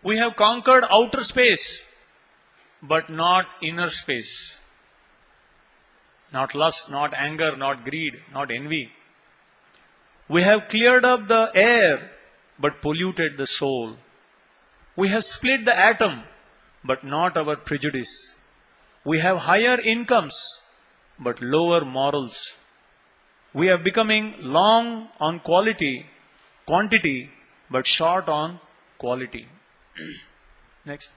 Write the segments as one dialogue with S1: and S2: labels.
S1: We have conquered outer space, but not inner space. Not lust, not anger, not greed, not envy. We have cleared up the air, but polluted the soul. We have split the atom, but not our prejudice. We have higher incomes, but lower morals. We are becoming long on quantity, but short on quality. Next.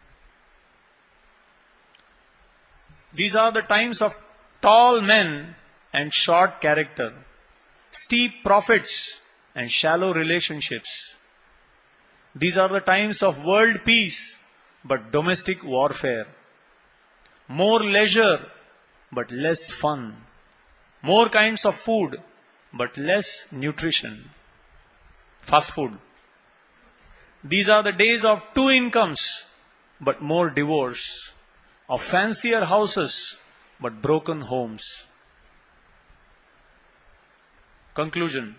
S1: These are the times of tall men and short character, steep profits and shallow relationships. These are the times of world peace, but domestic warfare. More leisure, but less fun. More kinds of food, but less nutrition. Fast food. These are the days of 2 incomes, but more divorce. Of fancier houses, but broken homes. Conclusion.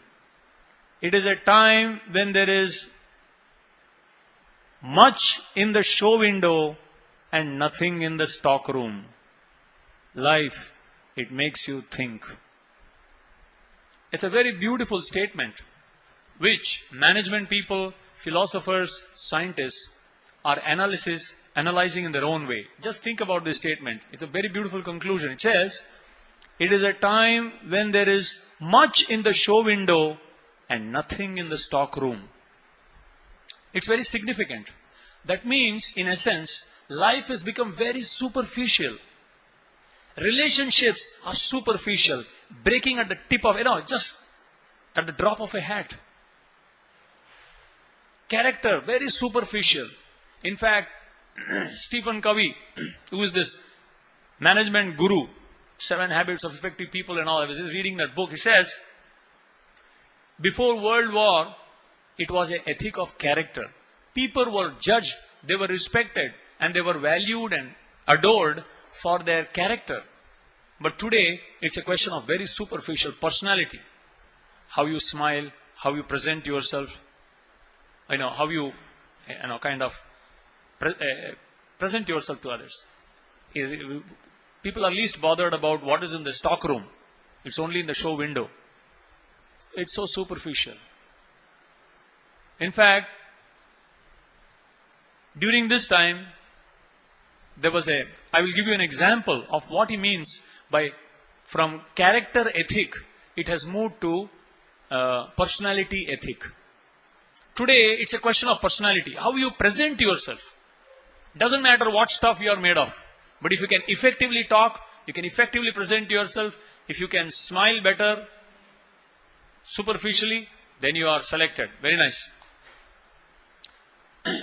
S1: It is a time when there is much in the show window and nothing in the stock room. Life, it makes you think. It's a very beautiful statement which management people, philosophers, scientists are analyzing in their own way. Just think about this statement. It's a very beautiful conclusion. It says, it is a time when there is much in the show window and nothing in the stock room. It's very significant. That means, in essence, life has become very superficial. Relationships are superficial, breaking at the tip of, just at the drop of a hat. Character, very superficial. In fact, Stephen Covey, who is this management guru, 7 Habits of Effective People and all, I was reading that book. He says, before World War, it was an ethic of character. People were judged, they were respected, and they were valued and adored for their character. But today, it's a question of very superficial personality. How you smile, how you present yourself, how you, kind of present yourself to others. People are least bothered about what is in the stock room. It's only in the show window. It's so superficial. In fact, during this time, I will give you an example of what he means by, from character ethic, it has moved to personality ethic. Today, it's a question of personality. How you present yourself. Doesn't matter what stuff you are made of. But if you can effectively talk, you can effectively present yourself, if you can smile better, superficially, then you are selected. Very nice.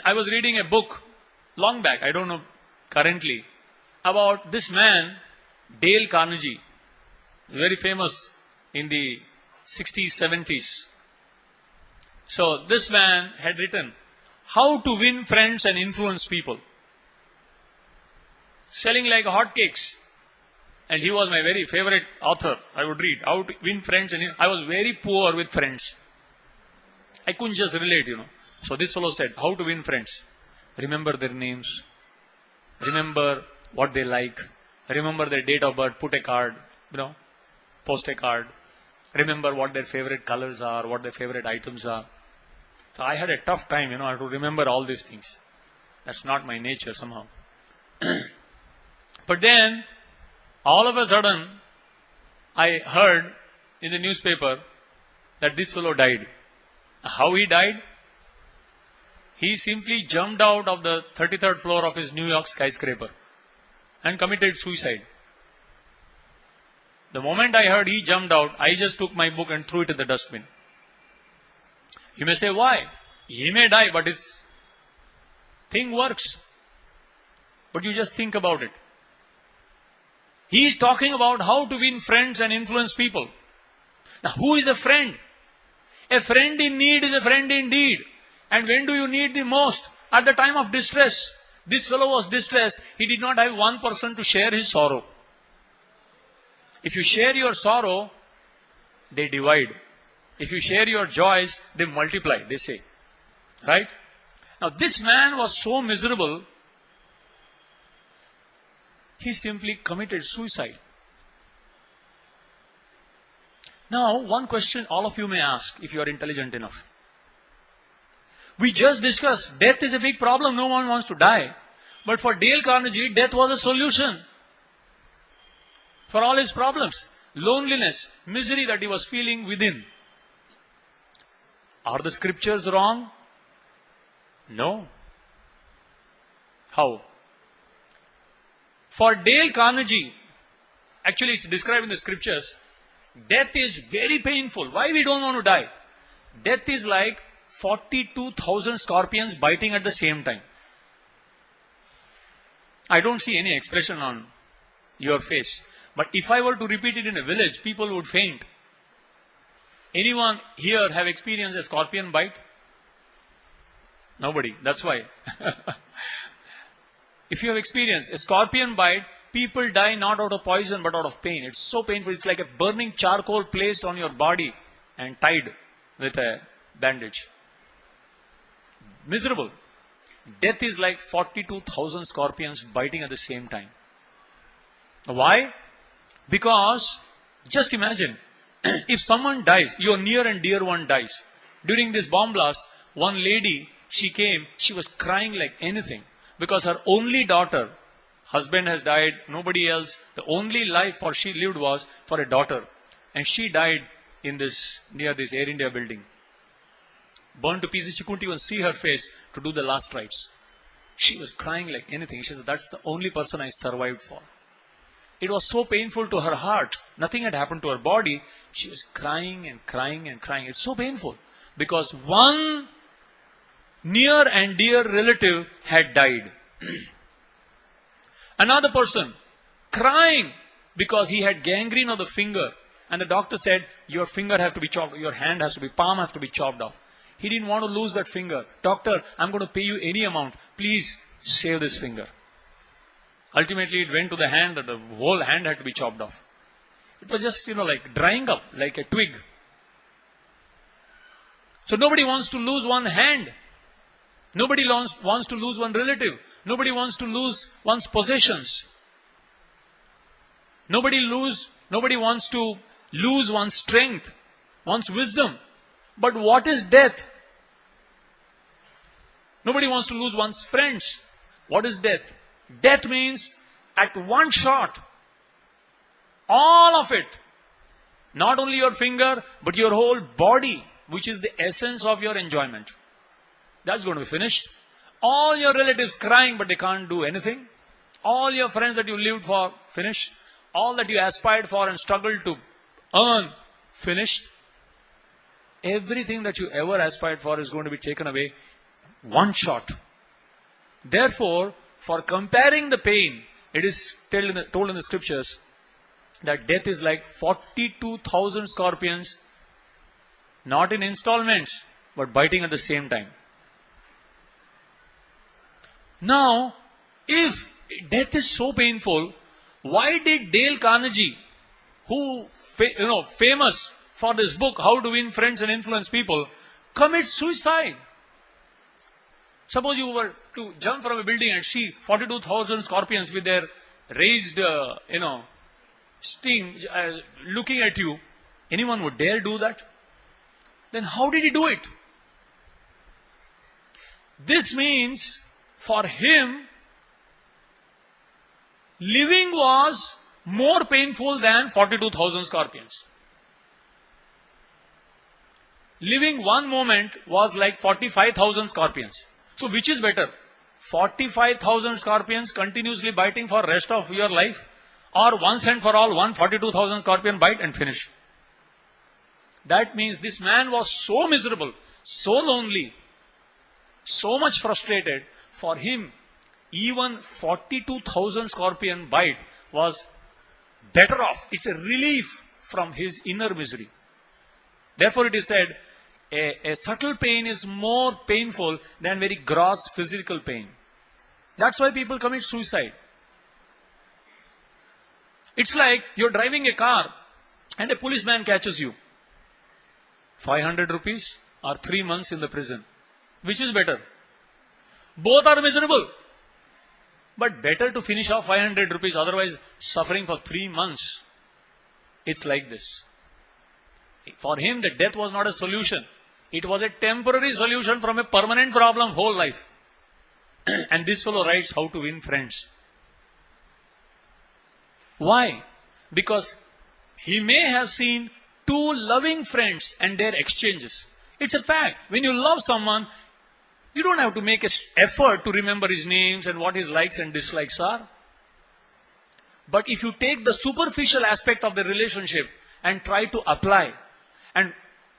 S1: I was reading a book long back, I don't know currently, about this man, Dale Carnegie, very famous in the 60s, 70s. So this man had written, How to Win Friends and Influence People. Selling like hotcakes. And he was my very favorite author. I would read, How to Win Friends and I was very poor with friends. I couldn't just relate, So this fellow said, how to win friends. Remember their names. Remember what they like. Remember their date of birth. Put a card, post a card. Remember what their favorite colors are, what their favorite items are. So I had a tough time, I had to remember all these things. That's not my nature somehow. But then, all of a sudden, I heard in the newspaper that this fellow died. How he died? He simply jumped out of the 33rd floor of his New York skyscraper and committed suicide. The moment I heard he jumped out, I just took my book and threw it in the dustbin. You may say, why? He may die, but his thing works. But you just think about it. He is talking about how to win friends and influence people. Now, who is a friend? A friend in need is a friend indeed. And when do you need the most? At the time of distress. This fellow was distressed. He did not have one person to share his sorrow. If you share your sorrow, they divide. If you share your joys, they multiply, they say. Right? Now this man was so miserable, he simply committed suicide. Now, one question all of you may ask, if you are intelligent enough. We just discussed, death is a big problem, no one wants to die. But for Dale Carnegie, death was a solution for all his problems. Loneliness, misery that he was feeling within. Are the scriptures wrong? No. How? For Dale Carnegie, actually it's described in the scriptures, death is very painful. Why we don't want to die? Death is like 42,000 scorpions biting at the same time. I don't see any expression on your face. But if I were to repeat it in a village, people would faint. Anyone here have experienced a scorpion bite? Nobody. That's why. If you have experienced a scorpion bite, people die not out of poison but out of pain. It's so painful. It's like a burning charcoal placed on your body and tied with a bandage. Miserable. Death is like 42,000 scorpions biting at the same time. Why? Because, just imagine, if someone dies, your near and dear one dies. During this bomb blast, one lady, she came, she was crying like anything. Because her only daughter, husband has died, nobody else, the only life for she lived was for a daughter. And she died in this, near this Air India building. Burned to pieces, she couldn't even see her face to do the last rites. She was crying like anything. She said, that's the only person I survived for. It was so painful to her heart. Nothing had happened to her body. She was crying and crying and crying. It's so painful. Because one near and dear relative had died. Another person crying because he had gangrene of the finger. And the doctor said, your finger has to be chopped, your hand has to be, palm has to be chopped off. He didn't want to lose that finger. Doctor, I'm going to pay you any amount. Please save this finger. Ultimately, it went to the hand, that the whole hand had to be chopped off. It was just, like drying up, like a twig. So nobody wants to lose one hand. Nobody wants to lose one relative. Nobody wants to lose one's possessions. Nobody wants to lose one's strength, one's wisdom. But what is death? Nobody wants to lose one's friends. What is death? Death means at one shot, all of it, not only your finger, but your whole body, which is the essence of your enjoyment. That's going to be finished. All your relatives crying, but they can't do anything. All your friends that you lived for, finished. All that you aspired for and struggled to earn, finished. Everything that you ever aspired for is going to be taken away one shot. Therefore, for comparing the pain, it is told in the scriptures that death is like 42,000 scorpions, not in installments, but biting at the same time. Now, if death is so painful, why did Dale Carnegie, who famous for this book, How to Win Friends and Influence People, commit suicide? Suppose you were to jump from a building and see 42,000 scorpions with their raised, sting looking at you. Anyone would dare do that? Then how did he do it? This means for him, living was more painful than 42,000 scorpions. Living one moment was like 45,000 scorpions. So which is better? 45,000 scorpions continuously biting for rest of your life, or once and for all, 42,000 scorpion bite and finish. That means this man was so miserable, so lonely, so much frustrated. For him, even 42,000 scorpion bite was better off. It's a relief from his inner misery. Therefore it is said, a subtle pain is more painful than very gross physical pain. That's why people commit suicide. It's like you're driving a car and a policeman catches you. 500 rupees or 3 months in the prison. Which is better? Both are miserable. But better to finish off 500 rupees, otherwise suffering for 3 months. It's like this. For him, the death was not a solution. It was a temporary solution from a permanent problem whole life. And this fellow writes how to win friends. Why? Because he may have seen two loving friends and their exchanges. It's a fact. When you love someone, you don't have to make an effort to remember his names and what his likes and dislikes are. But if you take the superficial aspect of the relationship and try to apply, and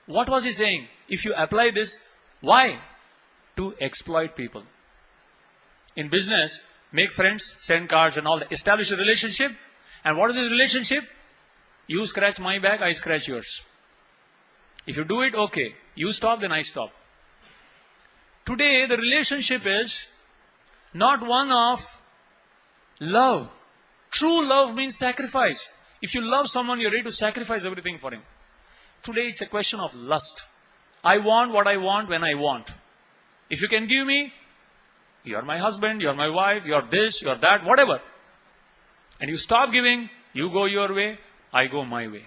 S1: what was he saying? If you apply this, why? To exploit people. In business, make friends, send cards and all that. Establish a relationship. And what is this relationship? You scratch my back, I scratch yours. If you do it, okay. You stop, then I stop. Today, the relationship is not one of love. True love means sacrifice. If you love someone, you're ready to sacrifice everything for him. Today, it's a question of lust. I want what I want when I want. If you can give me, you're my husband, you're my wife, you're this, you're that, whatever. And you stop giving, you go your way, I go my way.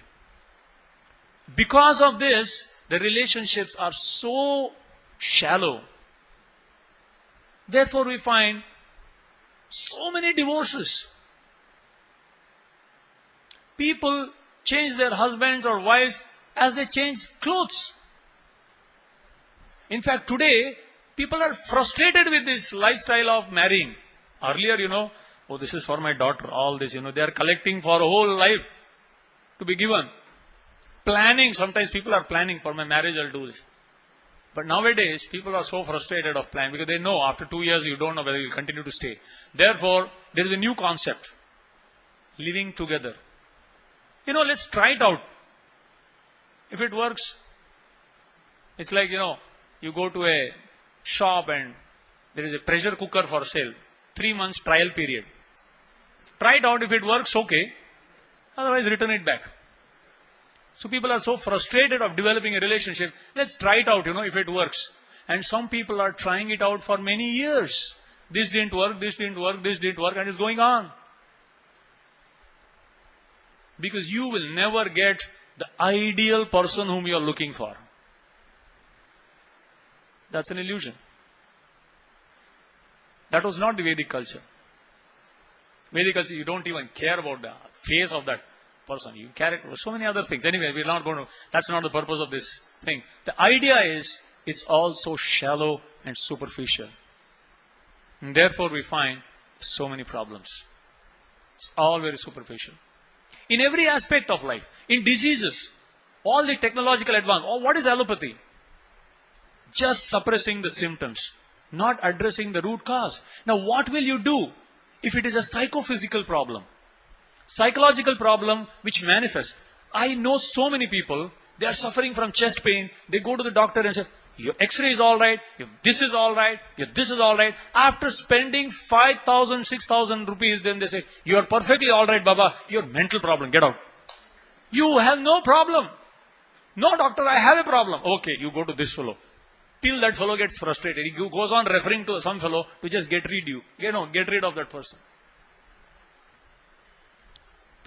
S1: Because of this, the relationships are so shallow. Therefore, we find so many divorces. People change their husbands or wives as they change clothes. In fact, today, people are frustrated with this lifestyle of marrying. Earlier, oh, this is for my daughter, all this, they are collecting for a whole life to be given. Planning, sometimes people are planning for my marriage, I'll do this. But nowadays, people are so frustrated of planning because they know after 2 years, you don't know whether you'll continue to stay. Therefore, there is a new concept. Living together. Let's try it out. If it works, it's like, you go to a shop and there is a pressure cooker for sale. 3 months trial period. Try it out. If it works, okay. Otherwise, return it back. So people are so frustrated of developing a relationship. Let's try it out, if it works. And some people are trying it out for many years. This didn't work, this didn't work, this didn't work, and it's going on. Because you will never get the ideal person whom you are looking for. That's an illusion. That was not the Vedic culture. Vedic culture, you don't even care about the face of that person. You care about so many other things. Anyway, we're not going to, that's not the purpose of this thing. The idea is, it's all so shallow and superficial. And therefore, we find so many problems. It's all very superficial. In every aspect of life, in diseases, all the technological advance, what is allopathy? Just suppressing the symptoms, not addressing the root cause. Now, what will you do if it is a psychophysical problem? Psychological problem which manifests. I know so many people, they are suffering from chest pain. They go to the doctor and say, your x-ray is all right, your this is all right, your this is all right. After spending 5,000, 6,000 rupees, then they say, you are perfectly all right, Baba, your mental problem, get out. You have no problem. No, doctor, I have a problem. Okay, you go to this fellow. Till that fellow gets frustrated. He goes on referring to some fellow to just get rid of that person.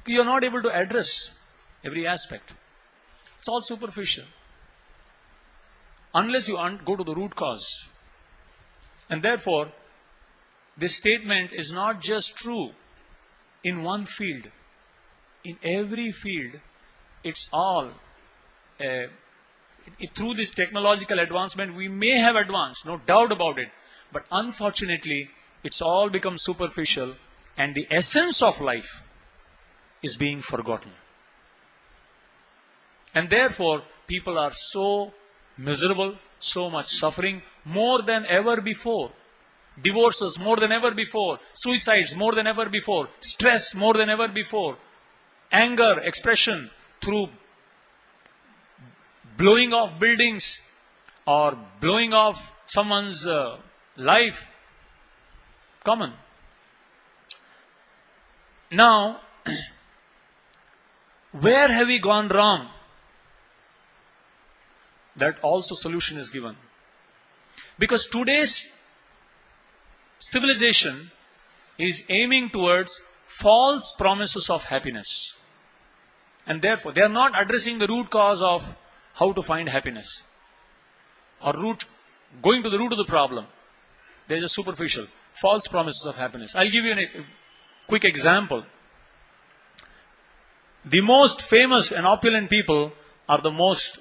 S1: You are not able to address every aspect. It's all superficial. Unless you go to the root cause. And therefore, this statement is not just true in one field. In every field, it's all, through this technological advancement, we may have advanced, no doubt about it. But unfortunately, it's all become superficial and the essence of life is being forgotten. And therefore, people are so miserable, so much suffering, more than ever before. Divorces more than ever before. Suicides more than ever before. Stress more than ever before. Anger, expression through blowing off buildings or blowing off someone's life. Common. Now, where have we gone wrong? That also solution is given. Because today's civilization is aiming towards false promises of happiness. And therefore, they are not addressing the root cause of how to find happiness or going to the root of the problem. They are just superficial, false promises of happiness. I'll give you a quick example. The most famous and opulent people are the most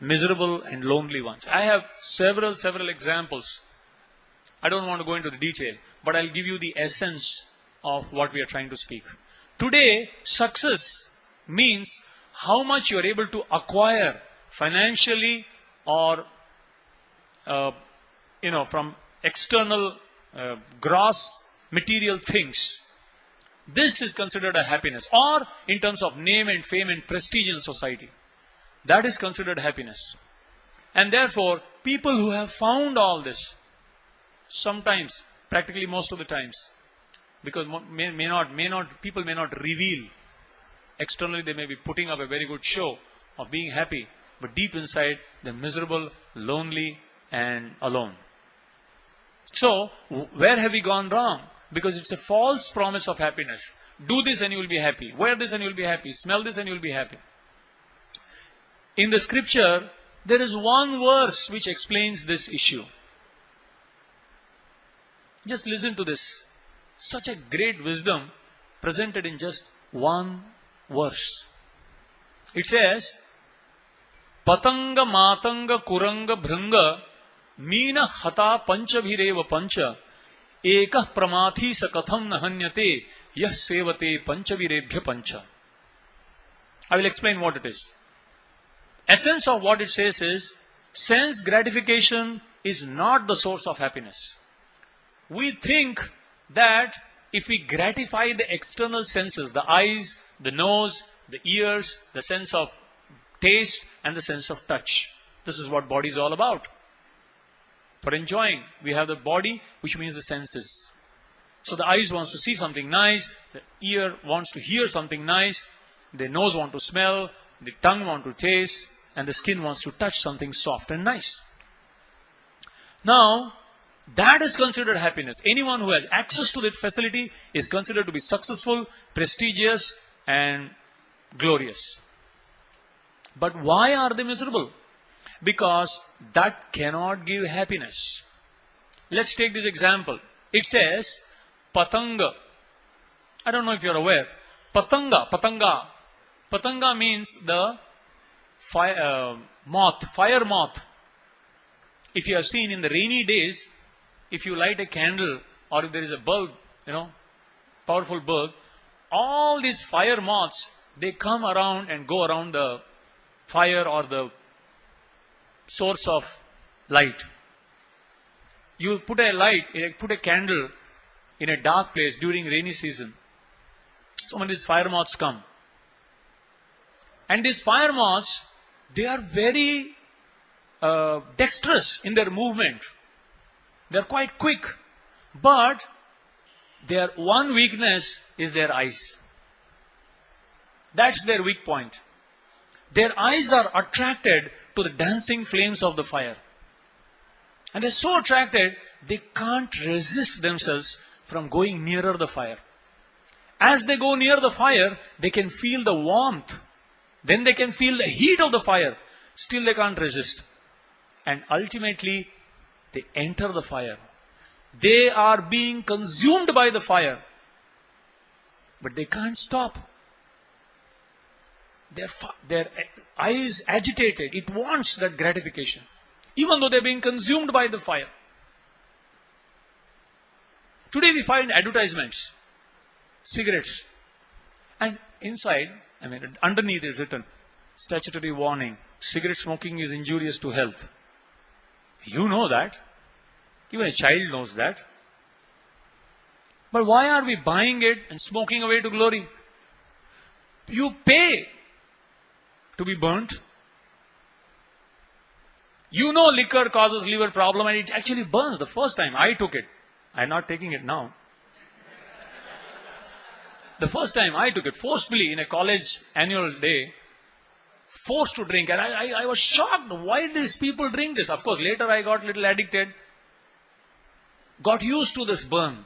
S1: miserable and lonely ones. I have several examples. I don't want to go into the detail, but I'll give you the essence of what we are trying to speak. Today, success means how much you are able to acquire financially or from external gross material things. This is considered a happiness, or in terms of name and fame and prestige in society. That is considered happiness. And therefore, people who have found all this, sometimes, practically most of the times, because people may not reveal. Externally, they may be putting up a very good show of being happy, but deep inside, they're miserable, lonely, and alone. So, where have we gone wrong? Because it's a false promise of happiness. Do this and you will be happy. Wear this and you will be happy. Smell this and you will be happy. In the scripture, there is one verse which explains this issue. Just listen to this. Such a great wisdom presented in just one verse. It says, Patanga matanga kuranga bhranga meena hata panchabhireva pancha ekah pramathi sakatham nahanyate yah sevate panchavirebhya pancha. I will explain what it is. Essence of what it says is, sense gratification is not the source of happiness. We think that if we gratify the external senses, the eyes, the nose, the ears, the sense of taste and the sense of touch. This is what body is all about. For enjoying, we have the body, which means the senses. So the eyes wants to see something nice, the ear wants to hear something nice, the nose wants to smell, the tongue wants to taste, and the skin wants to touch something soft and nice. Now, that is considered happiness. Anyone who has access to that facility is considered to be successful, prestigious, and glorious. But why are they miserable? Because that cannot give happiness. Let's take this example. It says, Patanga. I don't know if you're aware. Patanga. Patanga means the fire moth. If you have seen in the rainy days, if you light a candle or if there is a bulb, powerful bulb, all these fire moths, they come around and go around the fire or the source of light. You put a candle in a dark place during rainy season. So many of these fire moths come. And these fire moths, they are very dexterous in their movement. They are quite quick. But their one weakness is their eyes. That's their weak point. Their eyes are attracted to the dancing flames of the fire. And they're so attracted, they can't resist themselves from going nearer the fire. As they go near the fire, they can feel the warmth. Then they can feel the heat of the fire. Still they can't resist. And ultimately, they enter the fire. They are being consumed by the fire. But they can't stop. Their eyes agitated. It wants that gratification. Even though they're being consumed by the fire. Today we find advertisements. Cigarettes. And inside, underneath is written, statutory warning. Cigarette smoking is injurious to health. You know that. Even a child knows that. But why are we buying it and smoking away to glory? You pay to be burnt. You know liquor causes liver problem and it actually burns. The first time I took it, I'm not taking it now. The first time I took it forcefully in a college annual day, forced to drink, and I was shocked. Why these people drink this? Of course, later I got a little addicted. got used to this burn.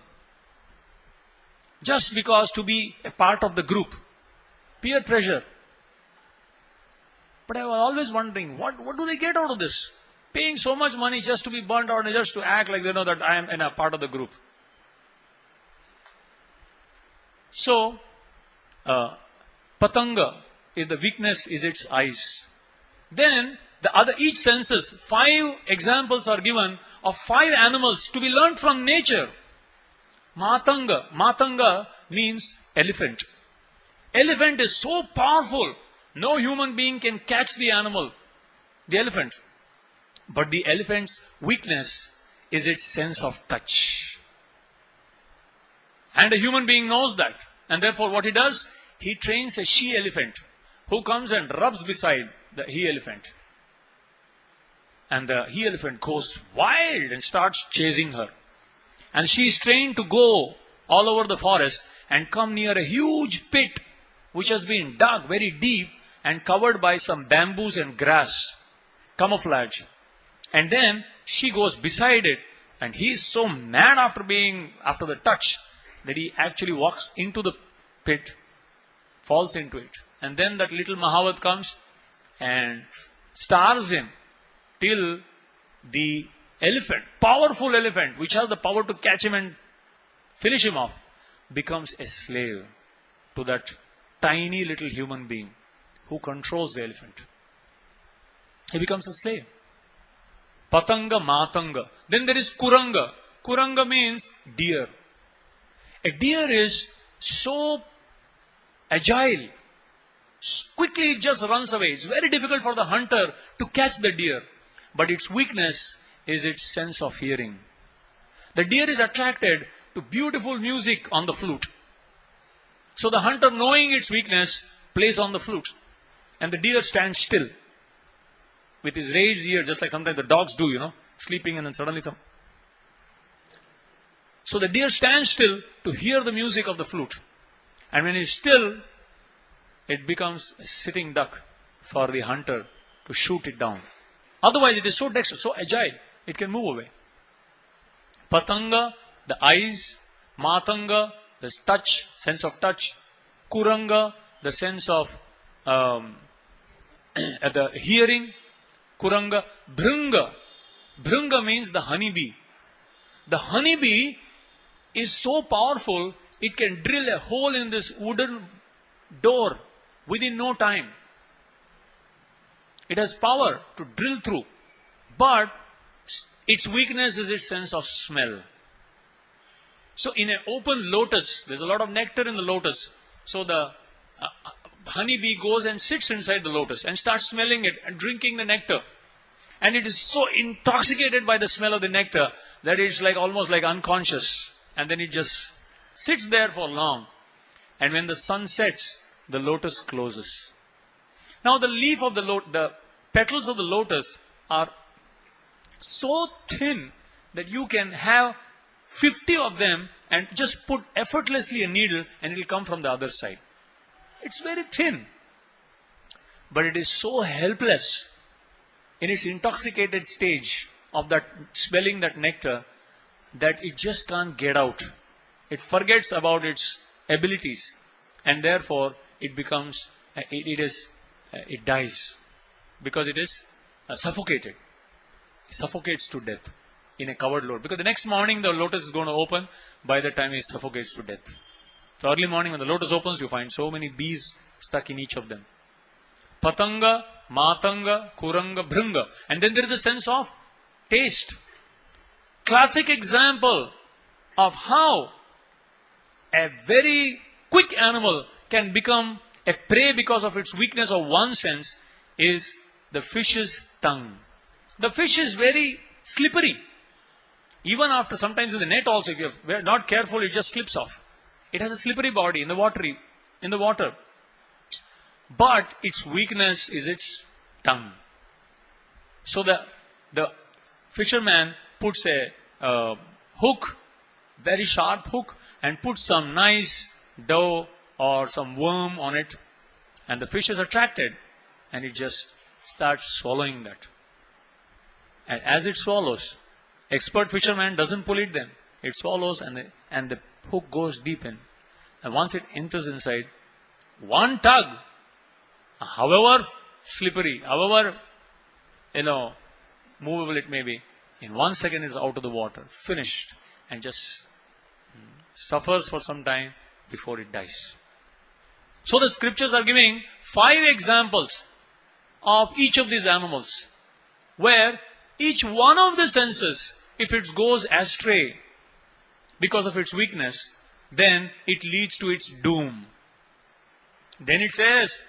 S1: Just because to be a part of the group. Peer pressure. But I was always wondering, what do they get out of this? Paying so much money just to be burnt out and just to act like they know that I am in a part of the group. So, Patanga, the weakness is its eyes. Then, each senses, 5 examples are given of 5 animals to be learnt from nature. Matanga means elephant. Elephant is so powerful, no human being can catch the animal, the elephant. But the elephant's weakness is its sense of touch. And a human being knows that. And therefore what he does? He trains a she-elephant who comes and rubs beside the he-elephant. And the he-elephant goes wild and starts chasing her. And she is trained to go all over the forest and come near a huge pit which has been dug very deep and covered by some bamboos and grass, camouflage. And then she goes beside it, and he is so mad after the touch that he actually walks into the pit, falls into it. And then that little Mahavat comes and starves him till the elephant, powerful elephant, which has the power to catch him and finish him off, becomes a slave to that tiny little human being who controls the elephant. He becomes a slave. Patanga, Matanga. Then there is Kuranga. Kuranga means deer. A deer is so agile. Quickly it just runs away. It's very difficult for the hunter to catch the deer. But its weakness is its sense of hearing. The deer is attracted to beautiful music on the flute. So the hunter, knowing its weakness, plays on the flute. And the deer stands still with his raised ear, just like sometimes the dogs do, sleeping and then suddenly some. So the deer stands still to hear the music of the flute. And when it's still, it becomes a sitting duck for the hunter to shoot it down. Otherwise, it is so dexterous, so agile, it can move away. Patanga, the eyes. Matanga, the touch, sense of touch. Kuranga, the sense of the hearing. Kuranga. Bhringa. Bhringa means the honeybee. The honeybee is so powerful, it can drill a hole in this wooden door within no time. It has power to drill through. But its weakness is its sense of smell. So in an open lotus, there's a lot of nectar in the lotus. So the honeybee goes and sits inside the lotus and starts smelling it and drinking the nectar. And it is so intoxicated by the smell of the nectar that it's like almost like unconscious. And then it just sits there for long. And when the sun sets, the lotus closes. Now the leaf of the petals of the lotus are so thin that you can have 50 of them and just put effortlessly a needle and it will come from the other side. It's very thin. But it is so helpless in its intoxicated stage of that smelling that nectar that it just can't get out. It forgets about its abilities and therefore it becomes, it dies because it is suffocated. It suffocates to death in a covered lotus. Because the next morning the lotus is going to open, by the time it suffocates to death. So early morning when the lotus opens, you find so many bees stuck in each of them. Patanga, Matanga, Kuranga, Bhringa. And then there is a sense of taste. Classic example of how a very quick animal can become a prey because of its weakness of one sense is the fish's tongue. The fish is very slippery. Even after sometimes in the net also, if you're not careful, it just slips off. It has a slippery body in the water. But its weakness is its tongue. So the fisherman puts a hook, very sharp hook, and puts some nice dough or some worm on it. And the fish is attracted and it just starts swallowing that. And as it swallows, expert fisherman doesn't pull it then. it swallows and the hook goes deep in. And once it enters inside, one tug, however slippery, however, movable it may be, in 1 second it's out of the water, finished, and just suffers for some time before it dies. So the scriptures are giving 5 examples of each of these animals, where each one of the senses, if it goes astray because of its weakness, then it leads to its doom. Then it says,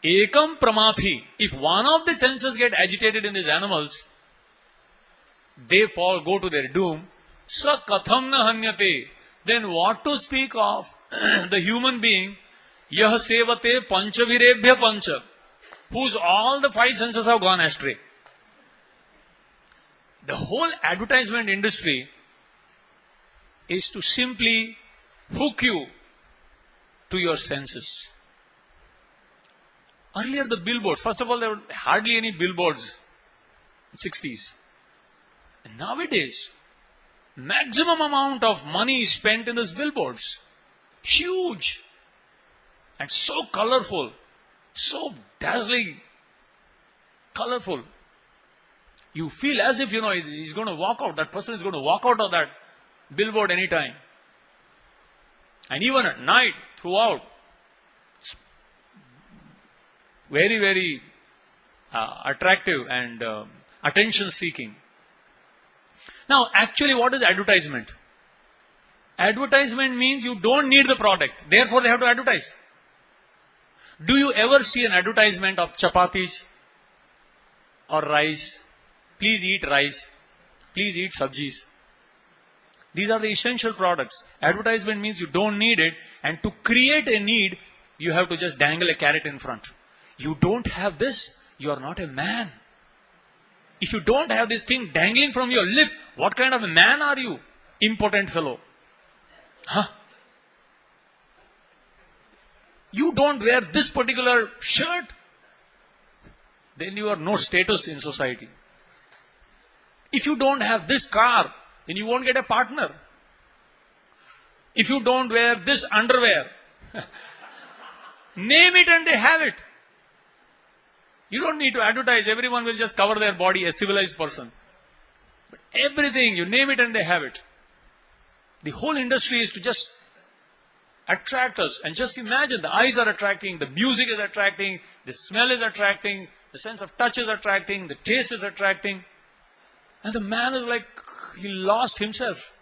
S1: Ekam pramathi. If one of the senses get agitated in these animals, they go to their doom. Sa katham na hanyate. Then what to speak of the human being, yah sevate panchavirebhya pancha, whose all the 5 senses have gone astray. The whole advertisement industry is to simply hook you to your senses. Earlier the billboards, first of all there were hardly any billboards in 60s. And nowadays, maximum amount of money is spent in those billboards. Huge. And so colorful. So dazzling. Colorful. You feel as if, he's going to walk out. That person is going to walk out of that billboard anytime. And even at night, throughout, it's very, very attractive and attention-seeking. Now, actually, what is advertisement? Advertisement means you don't need the product. Therefore, they have to advertise. Do you ever see an advertisement of chapatis or rice? Please eat rice. Please eat sabjis. These are the essential products. Advertisement means you don't need it, and to create a need, you have to just dangle a carrot in front. You don't have this, you are not a man. If you don't have this thing dangling from your lip, what kind of a man are you? Impotent fellow. Huh? You don't wear this particular shirt, then you are no status in society. If you don't have this car, then you won't get a partner. If you don't wear this underwear, name it and they have it. You don't need to advertise. Everyone will just cover their body, a civilized person. But everything, you name it and they have it. The whole industry is to just attract us. And just imagine, the eyes are attracting, the music is attracting, the smell is attracting, the sense of touch is attracting, the taste is attracting. And the man is like, he lost himself.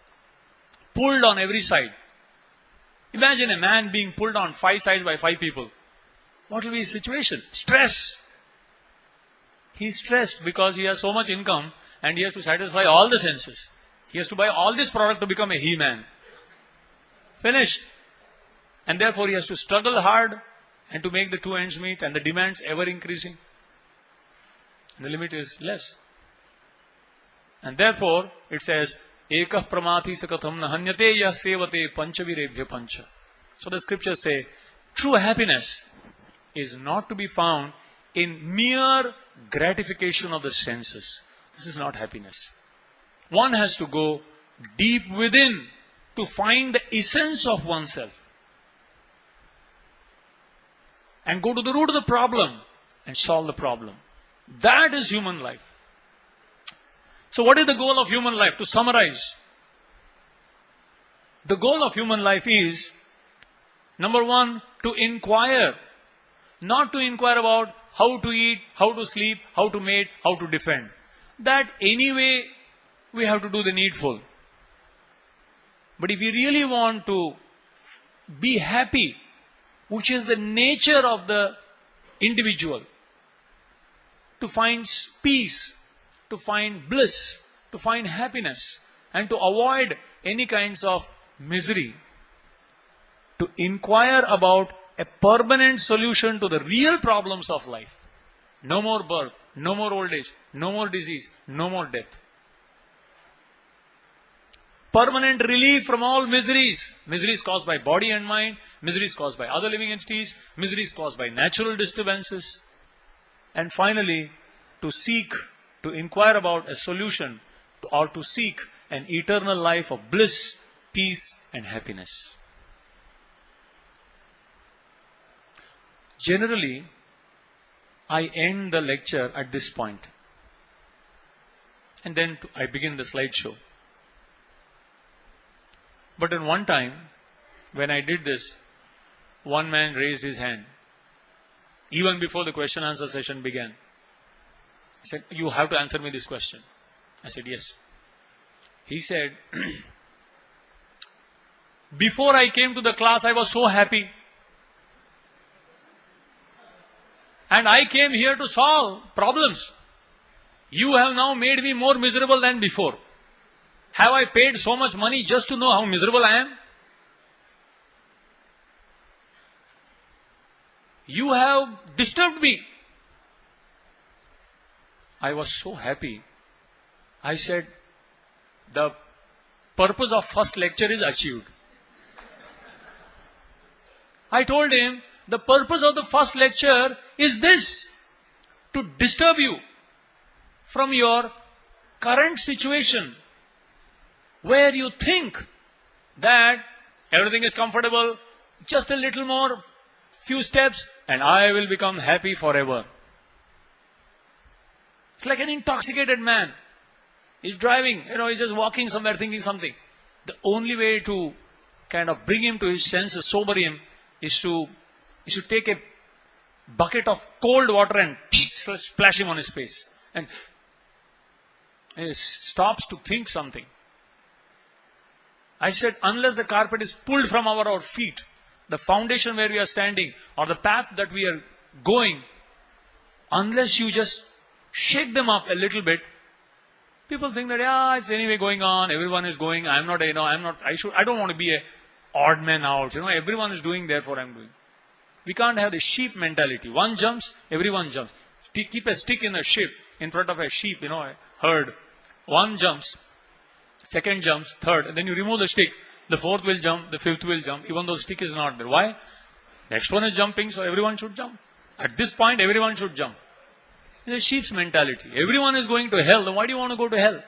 S1: Pulled on every side. Imagine a man being pulled on 5 sides by 5 people. What will be his situation? Stress. He's stressed because he has so much income and he has to satisfy all the senses. He has to buy all this product to become a he-man. Finished. And therefore he has to struggle hard and to make the 2 ends meet, and the demands ever increasing. And the limit is less. And therefore it says, Ekah pramathi sakatham nahanyate yah sevate panchavirebhya pancha. So the scriptures say, true happiness is not to be found in mere gratification of the senses. This is not happiness. One has to go deep within to find the essence of oneself. And go to the root of the problem and solve the problem. That is human life. So what is the goal of human life? To summarize, the goal of human life is, number 1, to inquire. Not to inquire about how to eat, how to sleep, how to mate, how to defend. That anyway, we have to do the needful. But if we really want to be happy, which is the nature of the individual, to find peace, to find bliss, to find happiness, and to avoid any kinds of misery, to inquire about a permanent solution to the real problems of life. No more birth, no more old age, no more disease, no more death. Permanent relief from all miseries. Miseries caused by body and mind, miseries caused by other living entities, miseries caused by natural disturbances. And finally, to inquire about a solution, or to seek an eternal life of bliss, peace, and happiness. Generally, I end the lecture at this point. And then I begin the slideshow. But in one time, when I did this, one man raised his hand. Even before the question answer session began. He said, "You have to answer me this question." I said, "Yes." He said, "Before I came to the class, I was so happy. And I came here to solve problems. You have now made me more miserable than before. Have I paid so much money just to know how miserable I am? You have disturbed me." I was so happy. I said, the purpose of first lecture is achieved. I told him, the purpose of the first lecture is this, to disturb you from your current situation, where you think that everything is comfortable, just a little more, few steps, and I will become happy forever. It's like an intoxicated man. He's driving, he's just walking somewhere thinking something. The only way to kind of bring him to his senses, sober him, is to take a bucket of cold water and splash him on his face. And he stops to think something. I said, unless the carpet is pulled from our feet, the foundation where we are standing, or the path that we are going, unless you just shake them up a little bit, people think that, it's anyway going on, everyone is going, I don't want to be a odd man out, everyone is doing, therefore I'm doing. We can't have the sheep mentality. One jumps, everyone jumps. Keep a stick in a sheep, in front of a sheep, a herd. One jumps, second jumps, third, and then you remove the stick. The fourth will jump, the fifth will jump, even though the stick is not there. Why? Next one is jumping, so everyone should jump. At this point, everyone should jump. It's a sheep's mentality. Everyone is going to hell, then why do you want to go to hell?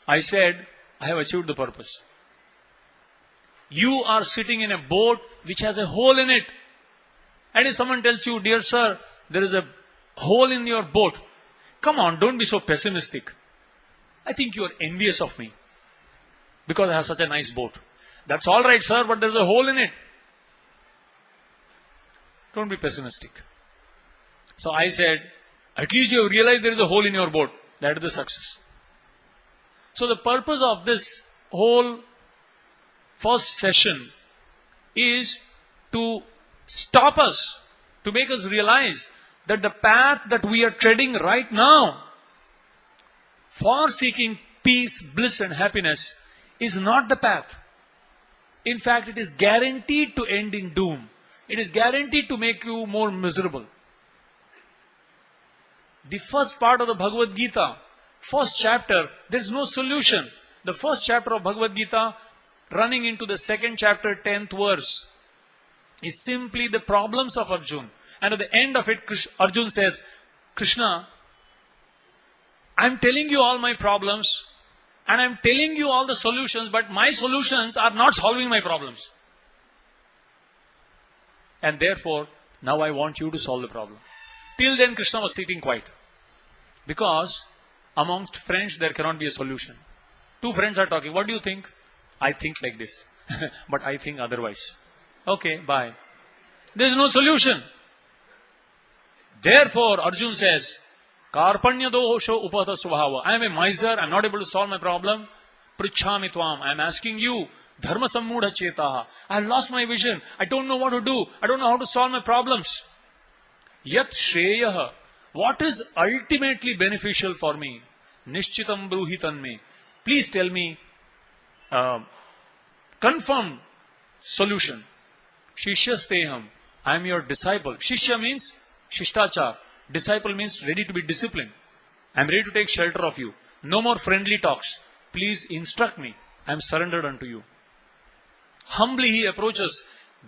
S1: I said, I have achieved the purpose. You are sitting in a boat which has a hole in it. And if someone tells you, "Dear sir, there is a hole in your boat," come on, don't be so pessimistic. I think you are envious of me because I have such a nice boat. That's all right, sir, but there's a hole in it. Don't be pessimistic. So I said, at least you have realized there is a hole in your boat. That is the success. So the purpose of this whole first session is to stop us, to make us realize that the path that we are treading right now for seeking peace, bliss and happiness is not the path. In fact, it is guaranteed to end in doom. It is guaranteed to make you more miserable. The first part of the Bhagavad Gita, first chapter, there is no solution. The first chapter of Bhagavad Gita, running into the second chapter, 10th verse, is simply the problems of Arjuna. And at the end of it, Arjuna says, "Krishna, I'm telling you all my problems, and I'm telling you all the solutions, but my solutions are not solving my problems. And therefore, now I want you to solve the problem." Till then, Krishna was sitting quiet. Because amongst friends, there cannot be a solution. Two friends are talking. What do you think? I think like this. But I think otherwise. Okay, bye. There is no solution. Therefore, Arjuna says, "Karpanya dosho upata svabhava." I am a miser. I am not able to solve my problem. Prichhami tvam. I am asking you. Dharma sammudha chetaha. I have lost my vision. I don't know what to do. I don't know how to solve my problems. Yat shreyaha. What is ultimately beneficial for me? Nishchitam bruhitan me. Please tell me confirmed solution. Shishyasteham. I am your disciple. Shishya means shishtachar. Disciple means ready to be disciplined. I am ready to take shelter of you. No more friendly talks. Please instruct me. I am surrendered unto you. Humbly he approaches.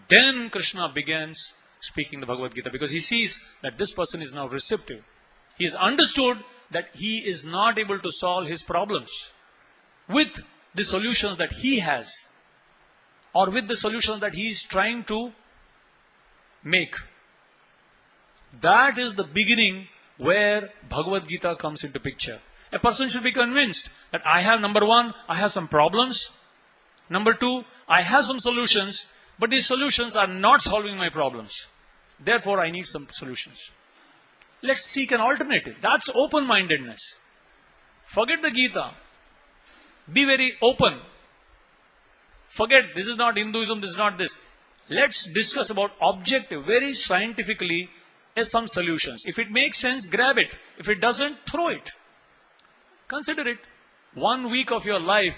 S1: Then Krishna begins speaking the Bhagavad Gita, because he sees that this person is now receptive. He has understood that he is not able to solve his problems. with the solutions that he has, or with the solutions that he is trying to make. That is the beginning where Bhagavad Gita comes into picture. A person should be convinced that I have, number one, I have some problems. Number two, I have some solutions, but these solutions are not solving my problems. Therefore, I need some solutions. Let's seek an alternative. That's open-mindedness. Forget the Gita. Be very open. Forget, this is not Hinduism, this is not this. Let's discuss about objective, very scientifically, some solutions. If it makes sense, grab it. If it doesn't, throw it. Consider it. 1 week of your life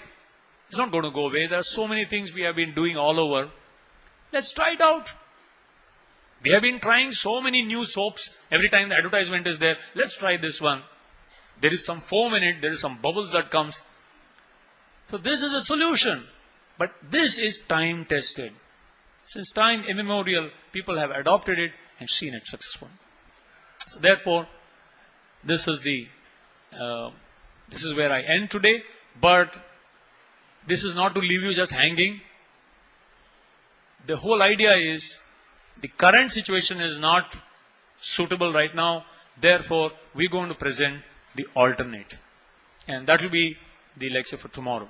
S1: is not going to go away. There are so many things we have been doing all over. Let's try it out. We have been trying so many new soaps. Every time the advertisement is there, let's try this one. There is some foam in it, there is some bubbles that comes. So this is a solution. But this is time tested. Since time immemorial, people have adopted it and seen it successful. So therefore, this is where I end today. But this is not to leave you just hanging. The whole idea is the current situation is not suitable right now. Therefore, we're going to present the alternate. And that will be the lecture for tomorrow.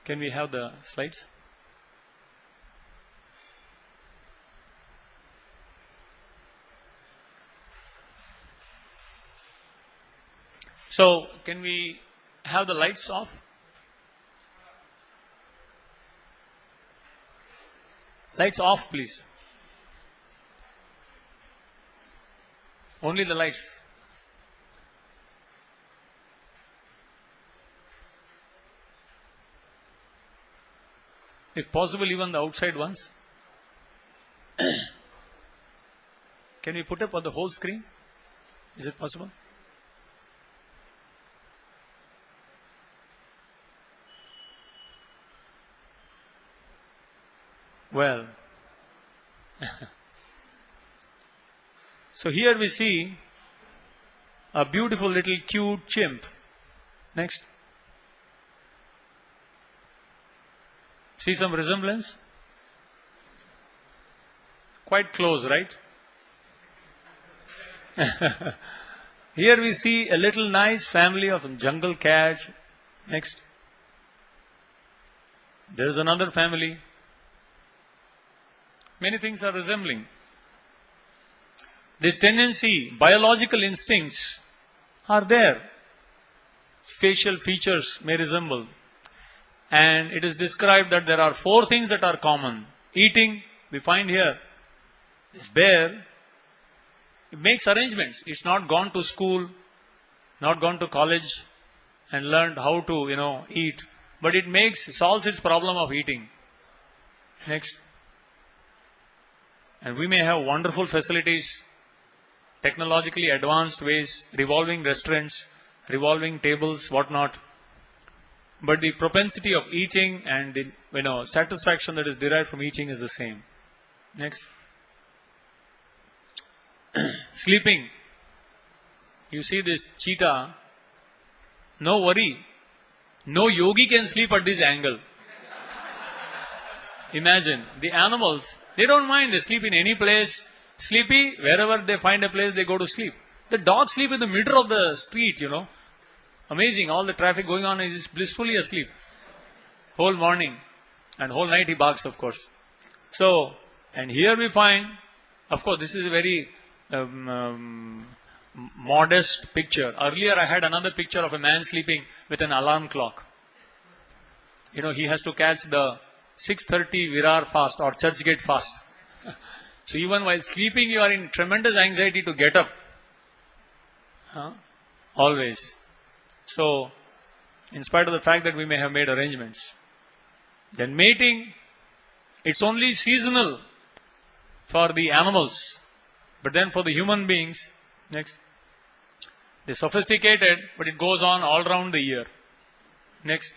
S1: Can we have the slides? So, can we have the lights off? Lights off, please. Only the lights. If possible, even the outside ones. Can we put up on the whole screen? Is it possible? Well, so here we see a beautiful little cute chimp. Next. See some resemblance? Quite close, right? Here we see a little nice family of a jungle cat. Next. There is another family. Many things are resembling. This tendency, biological instincts are there. Facial features may resemble. And it is described that there are 4 things that are common. Eating, we find here, this bear, it makes arrangements. It's not gone to school, not gone to college and learned how to, eat. But it solves its problem of eating. Next. And we may have wonderful facilities, technologically advanced ways, revolving restaurants, revolving tables, whatnot. But the propensity of eating and the satisfaction that is derived from eating is the same. Next. Sleeping. You see this cheetah, no worry. No yogi can sleep at this angle. Imagine, the animals, they don't mind, they sleep in any place. Sleepy, wherever they find a place, they go to sleep. The dogs sleep in the middle of the street, Amazing, all the traffic going on, is blissfully asleep. Whole morning and whole night he barks, of course. So, and here we find, of course, this is a very modest picture. Earlier I had another picture of a man sleeping with an alarm clock. He has to catch the 6:30 Virar fast or Churchgate fast. So even while sleeping, you are in tremendous anxiety to get up. Always. So, in spite of the fact that we may have made arrangements. Then mating, it's only seasonal for the animals. But then for the human beings, next. They're sophisticated, but it goes on all around the year. Next.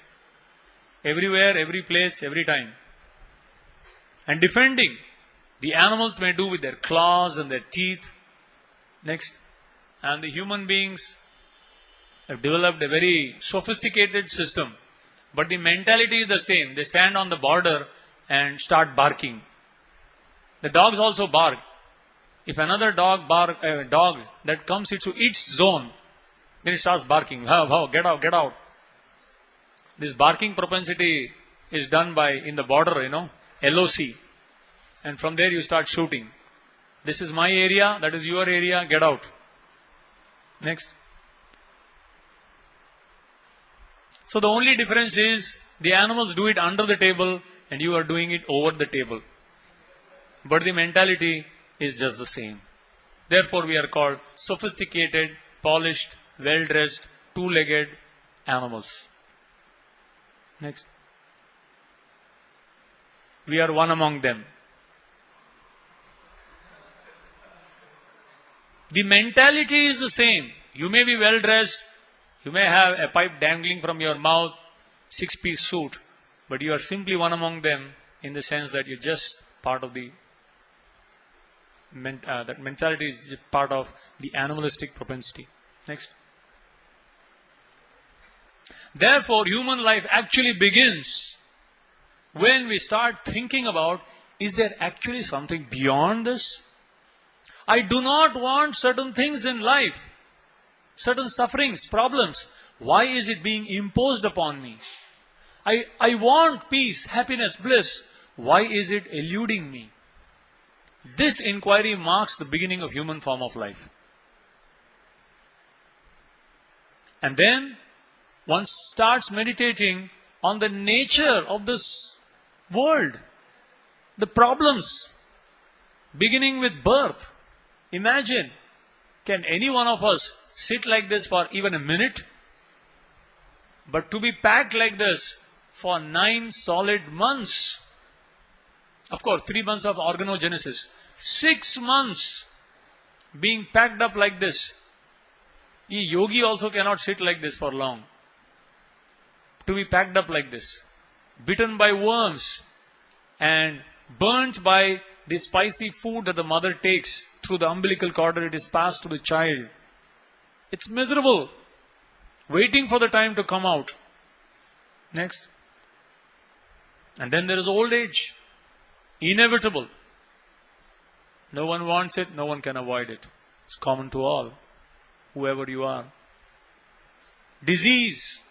S1: Everywhere, every place, every time. And defending, the animals may do with their claws and their teeth. Next. And the human beings have developed a very sophisticated system but the mentality is the same. They stand on the border and start barking. The dogs also bark. If another dog that comes into its zone, then it starts barking. How, get out, get out. This barking propensity is done by, in the border, LOC. And from there you start shooting. This is my area, that is your area, get out. Next. So the only difference is the animals do it under the table and you are doing it over the table. But the mentality is just the same. Therefore we are called sophisticated, polished, well-dressed, two-legged animals. Next. We are one among them. The mentality is the same. You may be well-dressed, you may have a pipe dangling from your mouth, 6-piece suit, but you are simply one among them in the sense that you're just part of the that mentality is just part of the animalistic propensity. Next. Therefore, human life actually begins when we start thinking about, is there actually something beyond this? I do not want certain things in life, certain sufferings, problems. Why is it being imposed upon me? I want peace, happiness, bliss. Why is it eluding me? This inquiry marks the beginning of human form of life. And then one starts meditating on the nature of this world, the problems, beginning with birth. Imagine, can any one of us sit like this for even a minute? But to be packed like this for 9 solid months, of course 3 months of organogenesis, 6 months being packed up like this. A yogi also cannot sit like this for long. To be packed up like this, bitten by worms and burnt by the spicy food that the mother takes through the umbilical cord, it is passed to the child. It's miserable, waiting for the time to come out. Next. And then there is old age, inevitable. No one wants it, no one can avoid it. It's common to all, whoever you are. Disease,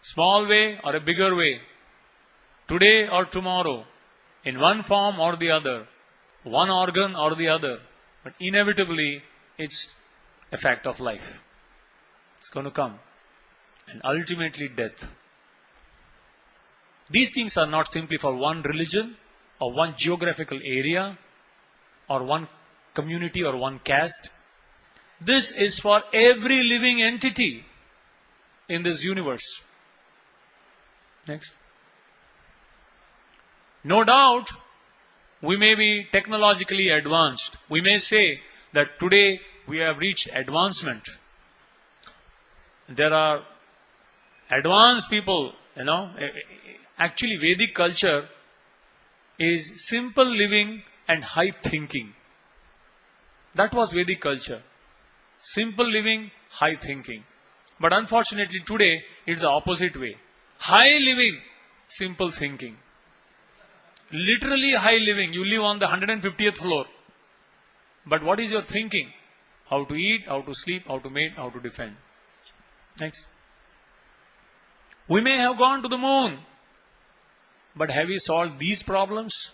S1: small way or a bigger way, today or tomorrow, in one form or the other, one organ or the other, but inevitably it's a fact of life. It's going to come. And ultimately death. These things are not simply for one religion or one geographical area or one community or one caste. This is for every living entity in this universe. Next. No doubt, we may be technologically advanced. We may say that today we have reached advancement. There are advanced people, Actually, Vedic culture is simple living and high thinking. That was Vedic culture. Simple living, high thinking. But unfortunately today, it's the opposite way. High living, simple thinking. Literally high living. You live on the 150th floor. But what is your thinking? How to eat, how to sleep, how to mate, how to defend. Next. We may have gone to the moon. But have we solved these problems?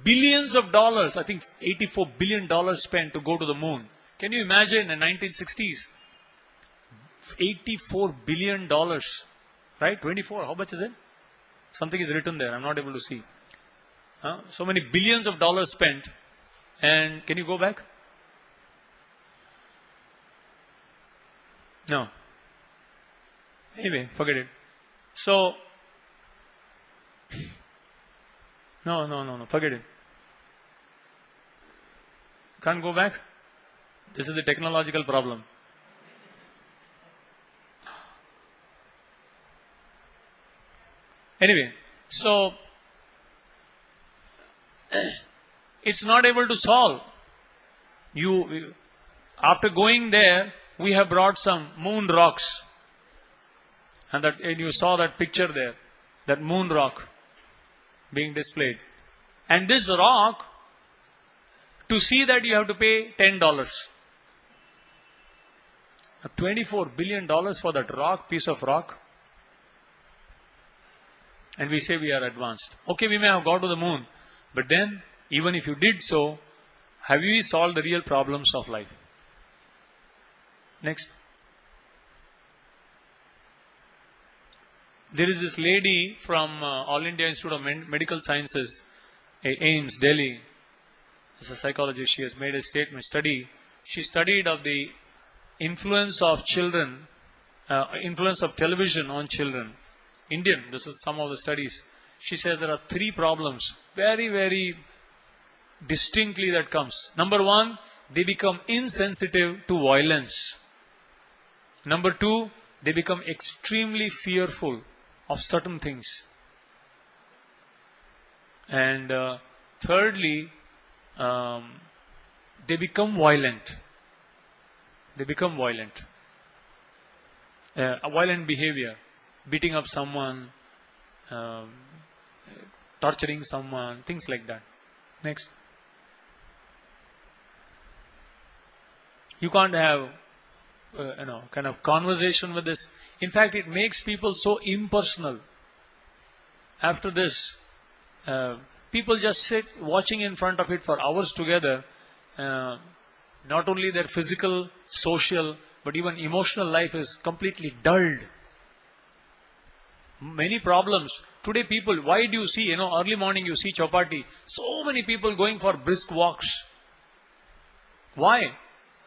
S1: Billions of dollars, I think $84 billion spent to go to the moon. Can you imagine in the 1960s? $84 billion, right? 24, how much is it? Something is written there, I'm not able to see. So many billions of dollars spent. And can you go back? No. Anyway, forget it. So, no, forget it. Can't go back? This is the technological problem. Anyway, so, it's not able to solve. After going there, we have brought some moon rocks. And you saw that picture there, that moon rock being displayed. And this rock, to see that you have to pay $10. $24 billion for that piece of rock. And we say we are advanced. Okay, we may have gone to the moon, but then, even if you did so, have you solved the real problems of life? Next. There is this lady from All India Institute of Medical Sciences, AIIMS, Delhi. As a psychologist, she has made a study. She studied of the influence of children, influence of television on children. Indian, this is some of the studies. She says there are 3 problems, very, very distinctly that comes. Number 1, they become insensitive to violence. Number 2, they become extremely fearful of certain things. And thirdly, they become violent. They become violent. A violent behavior, beating up someone, torturing someone, things like that. Next. You can't have, kind of conversation with this. In fact, it makes people so impersonal. After this, people just sit watching in front of it for hours together. Not only their physical, social, but even emotional life is completely dulled. Many problems. Today people, why do you see, early morning you see chapati, so many people going for brisk walks. Why?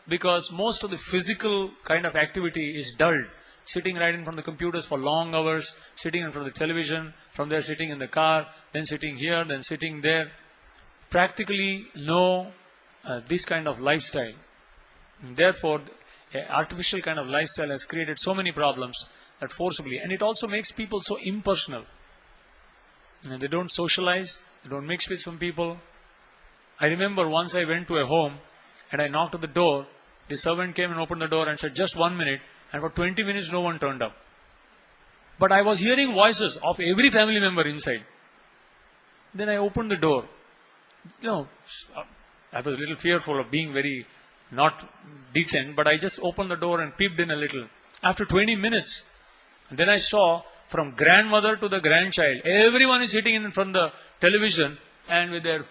S1: Because most of the physical kind of activity is dulled. Sitting right in front of the computers for long hours, sitting in front of the television, from there sitting in the car, then sitting here, then sitting there. Practically no this kind of lifestyle. And therefore, artificial kind of lifestyle has created so many problems that forcibly, and it also makes people so impersonal. And they don't socialize, they don't mix with some people. I remember once I went to a home and I knocked at the door. The servant came and opened the door and said, just 1 minute, and for 20 minutes no one turned up. But I was hearing voices of every family member inside. Then I opened the door. I was a little fearful of being very not decent, but I just opened the door and peeped in a little. After 20 minutes, then I saw from grandmother to the grandchild, everyone is sitting in front of the television and with their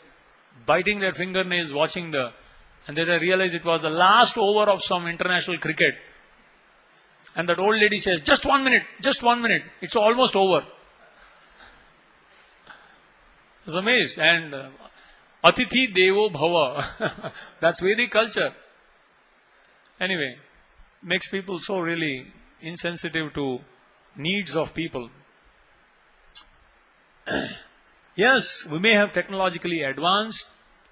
S1: biting their fingernails, watching and then I realized it was the last over of some international cricket. And that old lady says, just 1 minute, it's almost over. I was amazed. And Atithi Devo Bhava. That's Vedic culture. Anyway, makes people so really insensitive to needs of people. Yes, we may have technologically advanced,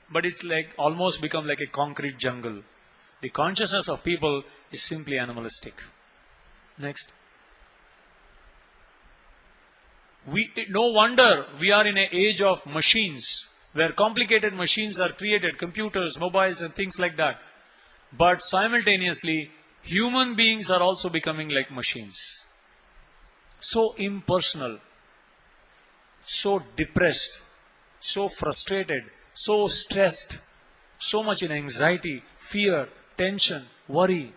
S1: but it's like almost become like a concrete jungle. The consciousness of people is simply animalistic. Next. No wonder we are in an age of machines, where complicated machines are created, computers, mobiles and things like that. But simultaneously, human beings are also becoming like machines. So impersonal, so depressed, so frustrated, so stressed, so much in anxiety, fear, tension, worry.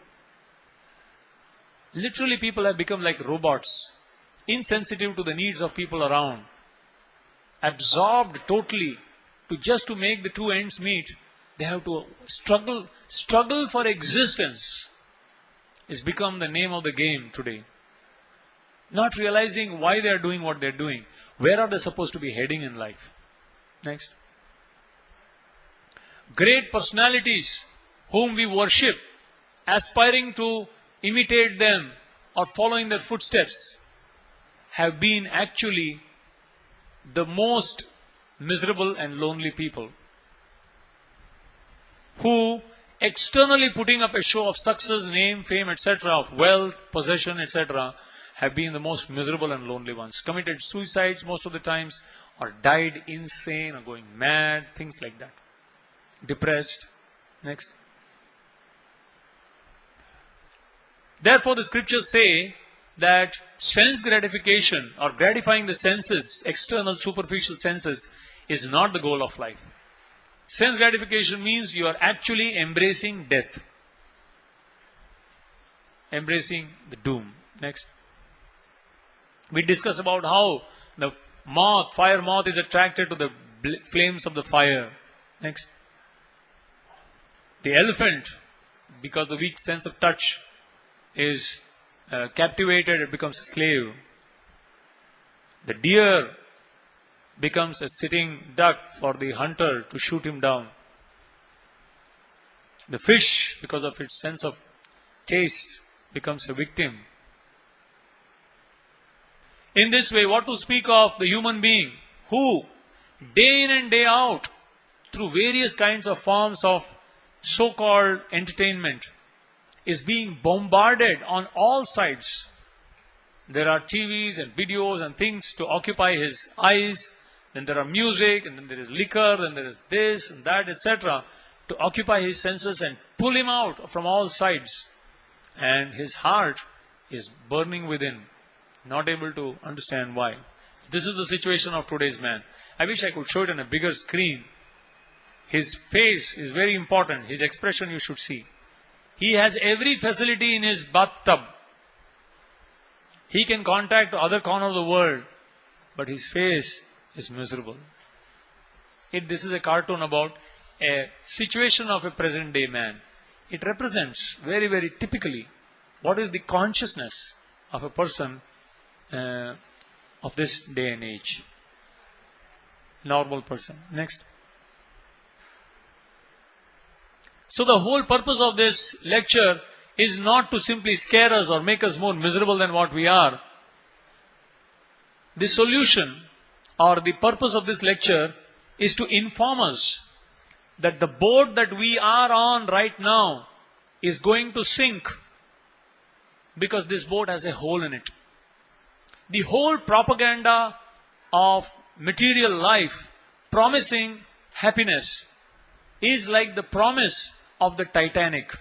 S1: Literally people have become like robots, insensitive to the needs of people around, absorbed totally to make the 2 ends meet. They have to struggle for existence has become the name of the game today. Not realizing why they are doing what they are doing. Where are they supposed to be heading in life? Next. Great personalities whom we worship, aspiring to imitate them or following their footsteps, have been actually the most miserable and lonely people, who externally putting up a show of success, name, fame, etc., of wealth, possession, etc., have been the most miserable and lonely ones. Committed suicides most of the times, or died insane or going mad, things like that. Depressed. Next. Therefore the scriptures say that sense gratification or gratifying the senses, external superficial senses, is not the goal of life. Sense gratification means you are actually embracing death, embracing the doom. Next. We discuss about how the fire moth is attracted to the flames of the fire. Next. The elephant, because the weak sense of touch, is captivated, it becomes a slave. The deer becomes a sitting duck for the hunter to shoot him down. The fish, because of its sense of taste, becomes a victim. In this way, what to speak of the human being who, day in and day out, through various kinds of forms of so-called entertainment, is being bombarded on all sides. There are TVs and videos and things to occupy his eyes, then there are music, and then there is liquor, then there is this and that, etc., to occupy his senses and pull him out from all sides. And his heart is burning within, not able to understand why. This is the situation of today's man. I wish I could show it on a bigger screen. His face is very important. His expression you should see. He has every facility in his bathtub. He can contact the other corner of the world, but his face is miserable. This is a cartoon about a situation of a present day man. It represents very, very typically what is the consciousness of a person of this day and age. Normal person. Next. So the whole purpose of this lecture is not to simply scare us or make us more miserable than what we are. The solution or the purpose of this lecture is to inform us that the boat that we are on right now is going to sink because this boat has a hole in it. The whole propaganda of material life promising happiness is like the promise of the Titanic.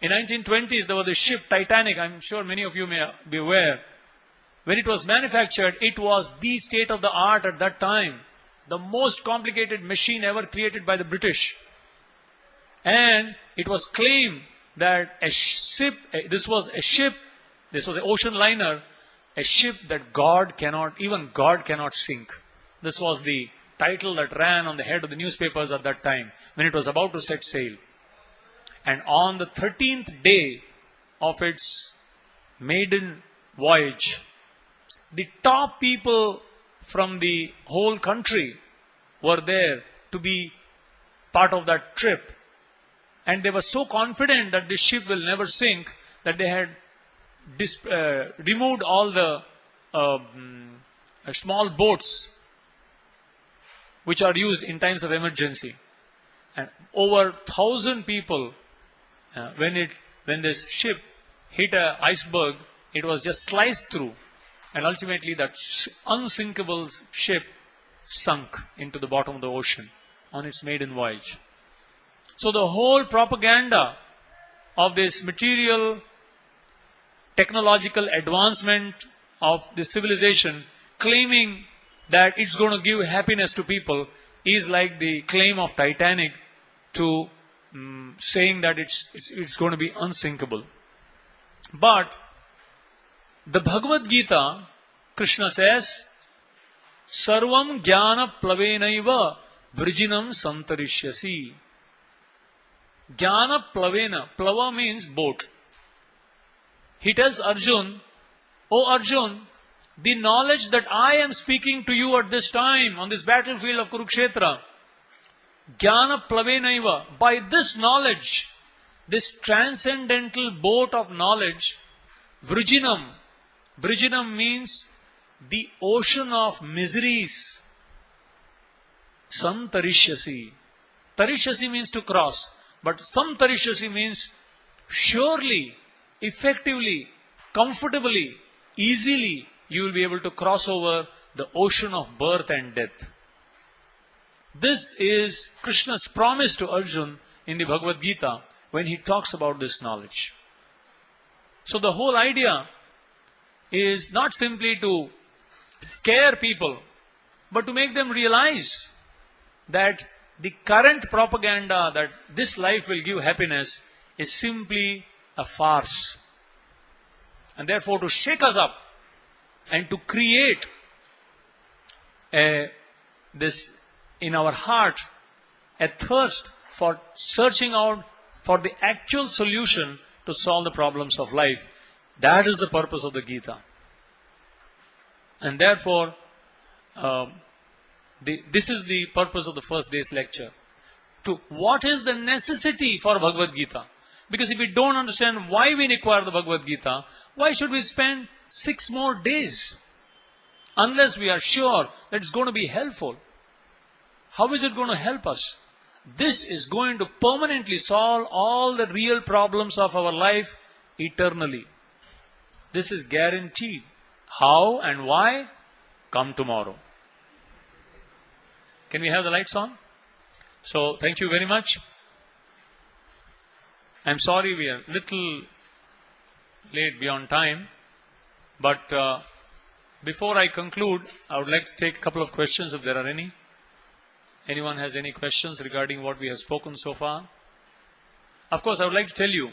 S1: In 1920s, there was a ship, Titanic. I'm sure many of you may be aware. When it was manufactured, it was the state of the art at that time. The most complicated machine ever created by the British. And it was claimed that this was an ocean liner, a ship that even God cannot sink. This was the title that ran on the head of the newspapers at that time when it was about to set sail. And on the 13th day of its maiden voyage, the top people from the whole country were there to be part of that trip. And they were so confident that this ship will never sink that they had removed all the small boats which are used in times of emergency. And over 1,000 people, when this ship hit an iceberg, it was just sliced through. And ultimately that unsinkable ship sunk into the bottom of the ocean on its maiden voyage. So the whole propaganda of this material, technological advancement of this civilization, claiming that it's going to give happiness to people, is like the claim of Titanic to saying that it's going to be unsinkable. But the Bhagavad Gita, Krishna says, Sarvam Jnana Plavenaiva Vrijinam Santarishyasi. Jnana Plavena. Plava means boat. He tells Arjun, O Arjun, the knowledge that I am speaking to you at this time on this battlefield of Kurukshetra, Jnana Plavenaiva, by this knowledge, this transcendental boat of knowledge, Vrijinam. Vrijinam means the ocean of miseries. Santarishyasi. Tarishyasi means to cross. But Santarishyasi means surely, effectively, comfortably, easily, you will be able to cross over the ocean of birth and death. This is Krishna's promise to Arjun in the Bhagavad Gita when he talks about this knowledge. So the whole idea is not simply to scare people, but to make them realize that the current propaganda that this life will give happiness is simply a farce. And therefore to shake us up and to create this in our heart, a thirst for searching out for the actual solution to solve the problems of life. That is the purpose of the Gita. And therefore, this is the purpose of the first day's lecture. To what is the necessity for Bhagavad Gita? Because if we don't understand why we require the Bhagavad Gita, why should we spend 6 more days? Unless we are sure that it's going to be helpful. How is it going to help us? This is going to permanently solve all the real problems of our life eternally. This is guaranteed. How and why? Come tomorrow. Can we have the lights on? So, thank you very much. I'm sorry we are a little late beyond time. But before I conclude, I would like to take a couple of questions if there are any. Anyone has any questions regarding what we have spoken so far? Of course, I would like to tell you,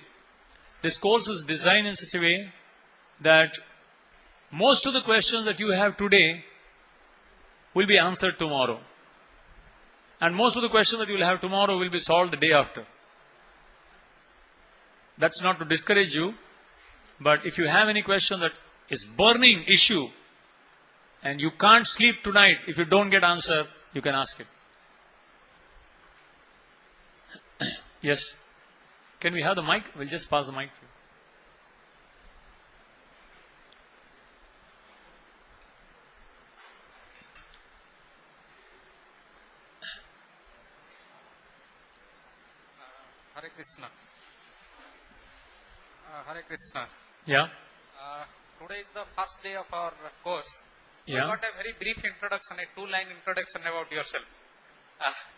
S1: this course is designed in such a way that most of the questions that you have today will be answered tomorrow. And most of the questions that you will have tomorrow will be solved the day after. That's not to discourage you, but if you have any question that is burning issue and you can't sleep tonight if you don't get answer, you can ask it. Yes. Can we have the mic? We'll just pass the mic.
S2: Hare Krishna. Hare Krishna.
S1: Yeah.
S2: Today is the first day of our course.
S1: Yeah.
S2: You got a very brief introduction, a 2-line introduction about yourself.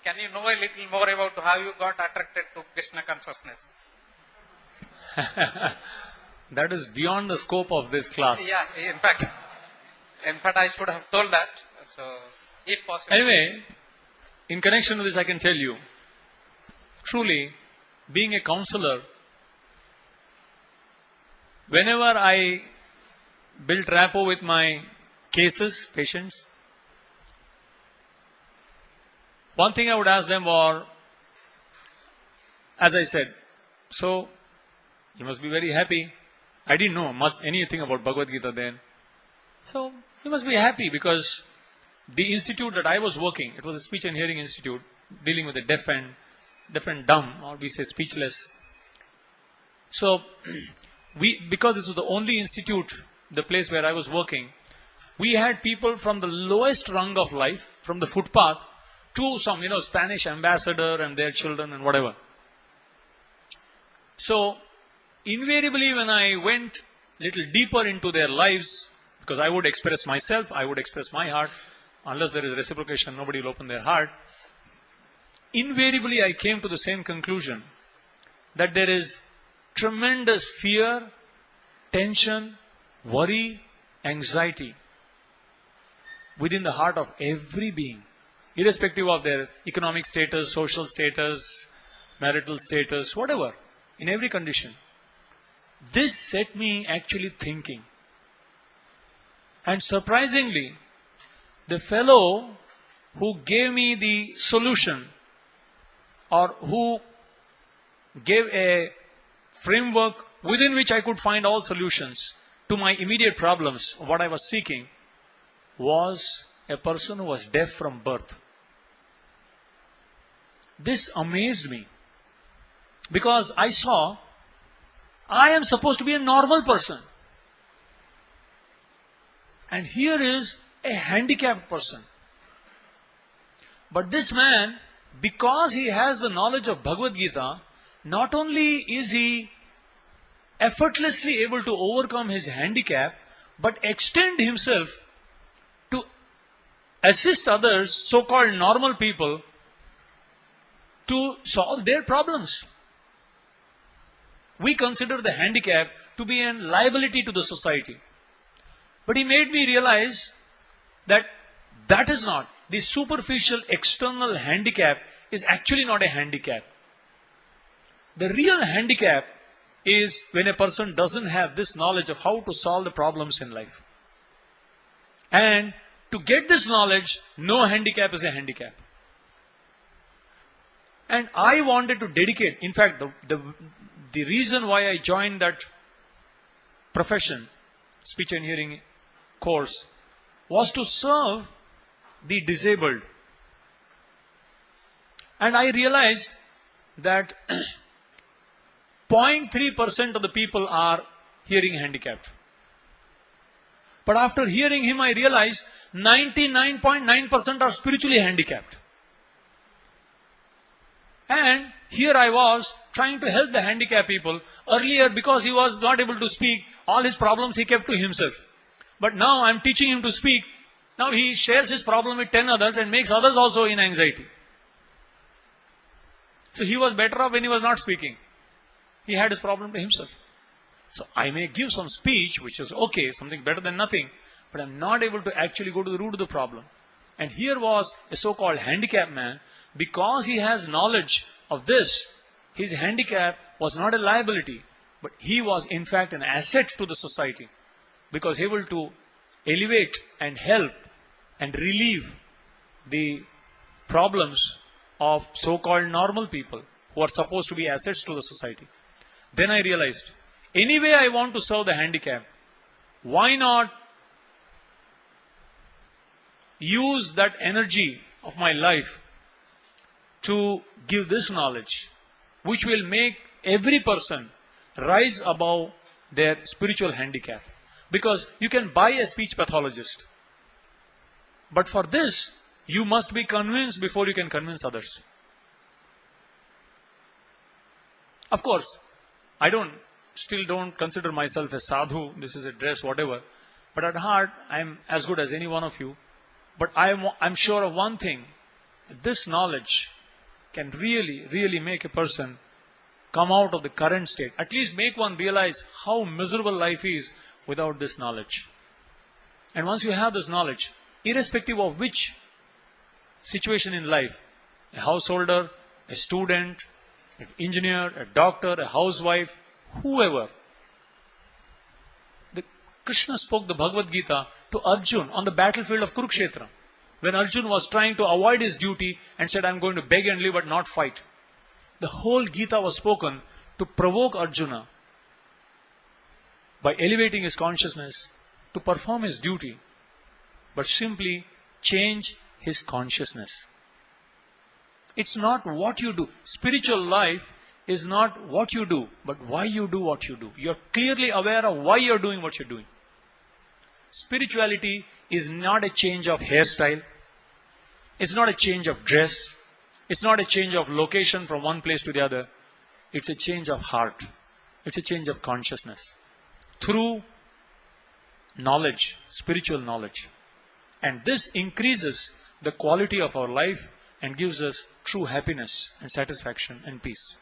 S2: Can you know a little more about how you got attracted to Krishna consciousness?
S1: That is beyond the scope of this class.
S2: Yeah, in fact I should have told that. So, if possible.
S1: Anyway, in connection with this, I can tell you, truly, being a counselor, whenever I build rapport with my cases, patients, one thing I would ask them was, as I said, so you must be very happy. I didn't know much anything about Bhagavad Gita then. So you must be happy because the institute that I was working, it was a speech and hearing institute dealing with the deaf and dumb, or we say speechless. So because this was the only institute, the place where I was working, we had people from the lowest rung of life, from the footpath, to some, Spanish ambassador and their children and whatever. So, invariably when I went little deeper into their lives, because I would express myself, I would express my heart, unless there is reciprocation, nobody will open their heart. Invariably I came to the same conclusion, that there is tremendous fear, tension, worry, anxiety within the heart of every being, irrespective of their economic status, social status, marital status, whatever, in every condition. This set me actually thinking. And surprisingly, the fellow who gave me the solution, or who gave a framework within which I could find all solutions to my immediate problems, what I was seeking, was a person who was deaf from birth. This amazed me, because I saw I am supposed to be a normal person, and here is a handicapped person. But this man, because he has the knowledge of Bhagavad Gita, not only is he effortlessly able to overcome his handicap, but extend himself to assist others, so-called normal people, to solve their problems. We consider the handicap to be a liability to the society. But he made me realize that that is not, the superficial external handicap is actually not a handicap. The real handicap is when a person doesn't have this knowledge of how to solve the problems in life. And to get this knowledge, no handicap is a handicap. And I wanted to dedicate, in fact, the reason why I joined that profession, speech and hearing course, was to serve the disabled. And I realized that 0.3% of the people are hearing handicapped. But after hearing him, I realized 99.9% are spiritually handicapped. And here I was trying to help the handicapped people. Earlier, because he was not able to speak, all his problems he kept to himself. But now I'm teaching him to speak. Now he shares his problem with 10 others and makes others also in anxiety. So he was better off when he was not speaking. He had his problem to himself. So I may give some speech, which is okay, something better than nothing, but I'm not able to actually go to the root of the problem. And here was a so-called handicapped man. Because he has knowledge of this, his handicap was not a liability, but he was in fact an asset to the society. Because able to elevate and help and relieve the problems of so-called normal people who are supposed to be assets to the society. Then I realized, anyway I want to serve the handicapped, why not use that energy of my life to give this knowledge, which will make every person rise above their spiritual handicap. Because you can buy a speech pathologist, but for this, you must be convinced before you can convince others. Of course, I still don't consider myself a sadhu, this is a dress, whatever, but at heart, I'm as good as any one of you. But I'm sure of one thing, this knowledge can really make a person come out of the current state. At least make one realize how miserable life is without this knowledge. And once you have this knowledge, irrespective of which situation in life, a householder, a student, an engineer, a doctor, a housewife, whoever, Krishna spoke the Bhagavad Gita to Arjun on the battlefield of Kurukshetra, when Arjun was trying to avoid his duty and said, I'm going to beg and live but not fight. The whole Gita was spoken to provoke Arjuna by elevating his consciousness to perform his duty, but simply change his consciousness. It's not what you do. Spiritual life is not what you do, but why you do what you do. You're clearly aware of why you're doing what you're doing. Spirituality is not a change of hairstyle. It's not a change of dress. It's not a change of location from one place to the other. It's a change of heart. It's a change of consciousness. Through knowledge, spiritual knowledge. And this increases the quality of our life and gives us true happiness and satisfaction and peace.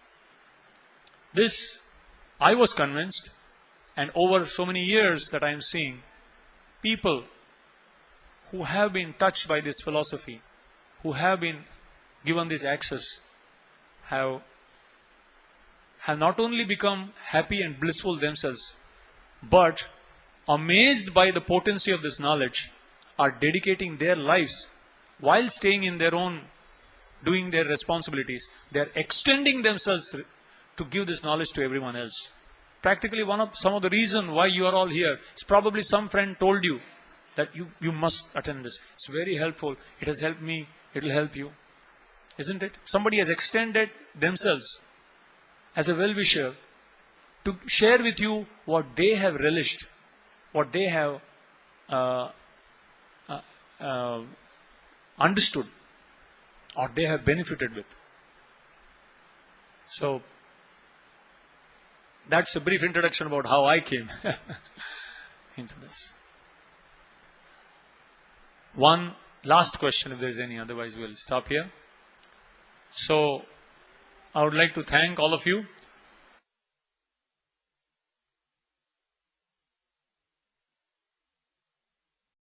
S1: This, I was convinced, and over so many years that I am seeing, people who have been touched by this philosophy, who have been given this access, have not only become happy and blissful themselves, but amazed by the potency of this knowledge, are dedicating their lives while staying in their own, doing their responsibilities. They are extending themselves to give this knowledge to everyone else. Practically some of the reason why you are all here is probably some friend told you that you must attend this. It's very helpful. It has helped me. It will help you. Isn't it? Somebody has extended themselves as a well-wisher to share with you what they have relished, what they have understood, or they have benefited with. So, that's a brief introduction about how I came into this. One last question, if there is any, otherwise we'll stop here. So, I would like to thank all of you